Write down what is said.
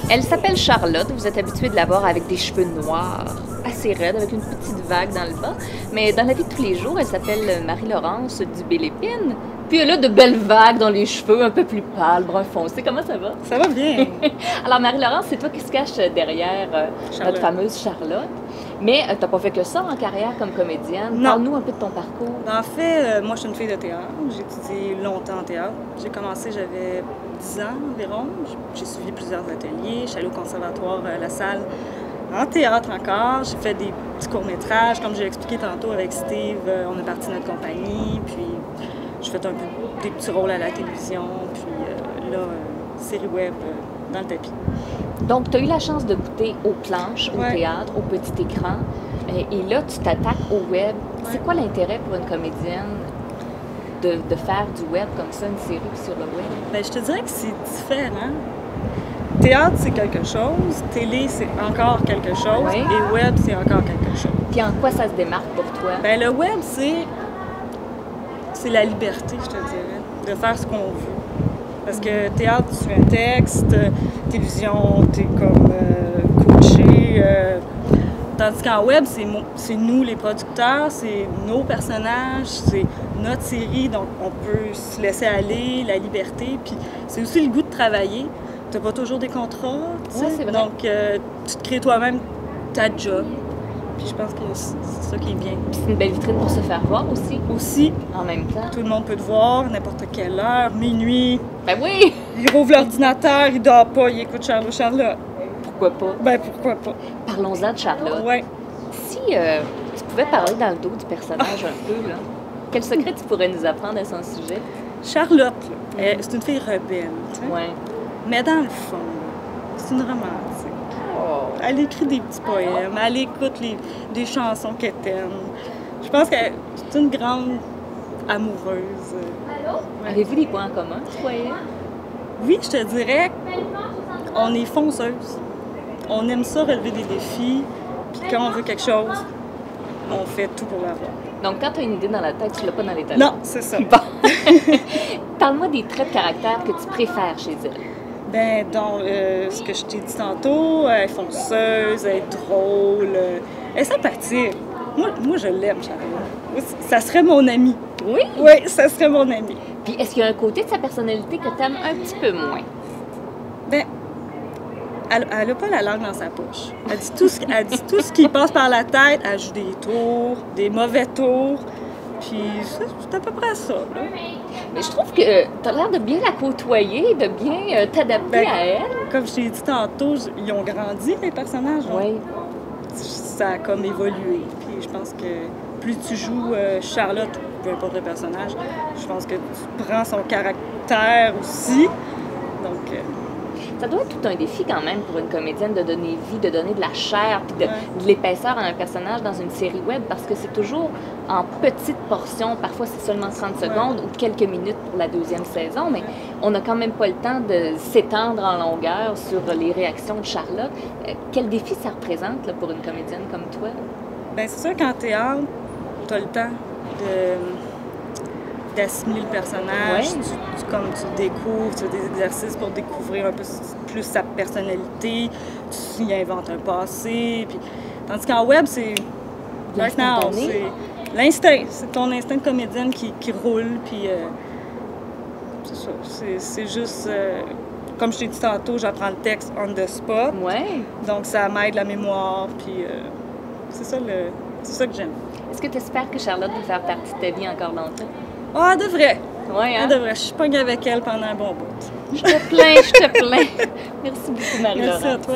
Elle s'appelle Charlotte. Vous êtes habitué de la voir avec des cheveux noirs, assez raides, avec une petite vague dans le bas. Mais dans la vie de tous les jours, elle s'appelle Marie-Laurence Dubé-Lépine. Puis elle a de belles vagues dans les cheveux, un peu plus pâles, brun foncé. Comment ça va? Ça va bien. Alors, Marie-Laurence, c'est toi qui se cache derrière notre fameuse Charlotte. Mais tu n'as pas fait que ça en carrière comme comédienne. Parle-nous un peu de ton parcours. En fait, moi, je suis une fille de théâtre. J'ai étudié longtemps en théâtre. J'ai commencé, j'avais 10 ans environ. J'ai suivi plusieurs ateliers. Je suis allée au conservatoire La Salle en théâtre encore. J'ai fait des petits courts-métrages. Comme j'ai expliqué tantôt avec Steve, on a parti notre compagnie. Puis j'ai fait un peu des petits rôles à la télévision. Puis là, série web dans le tapis. Donc, tu as eu la chance de goûter aux planches, au théâtre, au petit écran. Et là, tu t'attaques au web. C'est quoi l'intérêt pour une comédienne de faire du web comme ça, une série sur le web? Bien, je te dirais que c'est différent. Théâtre, c'est quelque chose. Télé, c'est encore quelque chose. Et web, c'est encore quelque chose. Puis en quoi ça se démarque pour toi? Bien, le web, c'est la liberté, je te dirais, de faire ce qu'on veut. Parce que théâtre, tu suis un texte, télévision, t'es comme coaché. Tandis qu'en web, c'est nous les producteurs, c'est nos personnages, c'est notre série, donc on peut se laisser aller, la liberté. Puis c'est aussi le goût de travailler. T'as pas toujours des contrats, tu sais. C'est vrai. Donc tu te crées toi-même ta job. Puis je pense que c'est ça qui est bien. Puis c'est une belle vitrine pour se faire voir aussi. Aussi. En même temps. Tout le monde peut te voir, n'importe quelle heure, minuit. Ben oui! Il rouvre l'ordinateur, il dort pas, il écoute Charlotte. Pourquoi pas? Ben pourquoi pas? Parlons-en de Charlotte. Ouais. Si tu pouvais parler dans le dos du personnage un peu, là, quel secret tu pourrais nous apprendre à son sujet? Charlotte, c'est une fille rebelle, tu sais. Ouais. Mais dans le fond, c'est une romantique. Oh. Elle écrit des petits poèmes, elle écoute des chansons qu'elle aime. Je pense qu'elle est une grande amoureuse. Ouais. Avez-vous des points en commun, tu croyais? Oui, je te dirais qu'on est fonceuses. On aime ça, relever des défis. Puis quand on veut quelque chose, on fait tout pour l'avoir. Donc, quand tu as une idée dans la tête, tu l'as pas dans les talons. Non, c'est ça. Bon. Parle-moi des traits de caractère que tu préfères chez elle. Ben, donc, ce que je t'ai dit tantôt, elle est fonceuse, elle est drôle, elle est sympathique. Moi je l'aime, Charlotte. Ça serait mon amie. Oui? Oui, ça serait mon amie. Puis, est-ce qu'il y a un côté de sa personnalité que tu aimes un petit peu moins? Ben, elle n'a pas la langue dans sa poche. Elle dit tout ce qui passe par la tête. Elle joue des tours, des mauvais tours. Puis c'est à peu près ça, là. Mais je trouve que tu as l'air de bien la côtoyer, de bien t'adapter à elle. Comme je t'ai dit tantôt, ils ont grandi, les personnages. Oui. Ça a comme évolué. Puis je pense que plus tu joues Charlotte, peu importe le personnage, je pense que tu prends son caractère aussi. Donc... Ça doit être tout un défi quand même pour une comédienne de donner vie, de donner de la chair, puis de l'épaisseur à un personnage dans une série web, parce que c'est toujours en petites portions. Parfois, c'est seulement 30 secondes ou quelques minutes pour la deuxième saison, mais on n'a quand même pas le temps de s'étendre en longueur sur les réactions de Charlotte. Quel défi ça représente là, pour une comédienne comme toi? Bien, c'est sûr qu'en théâtre, tu as le temps d'assimiler le personnage, comme tu découvres, tu as des exercices pour découvrir un peu plus sa personnalité, tu y inventes un passé, puis... tandis qu'en web, c'est l'instinct, c'est ton instinct de comédienne qui roule, puis c'est ça, c'est juste, comme je t'ai dit tantôt, j'apprends le texte on the spot, donc ça m'aide la mémoire, puis c'est ça que j'aime. Est-ce que tu espères que Charlotte va faire partie de ta vie encore longtemps? Ah, elle devrait. Oui, hein? Elle devrait. Je suis pognée avec elle pendant un bon bout. Je te plains. Merci beaucoup, Marie-Laurence. Merci à toi.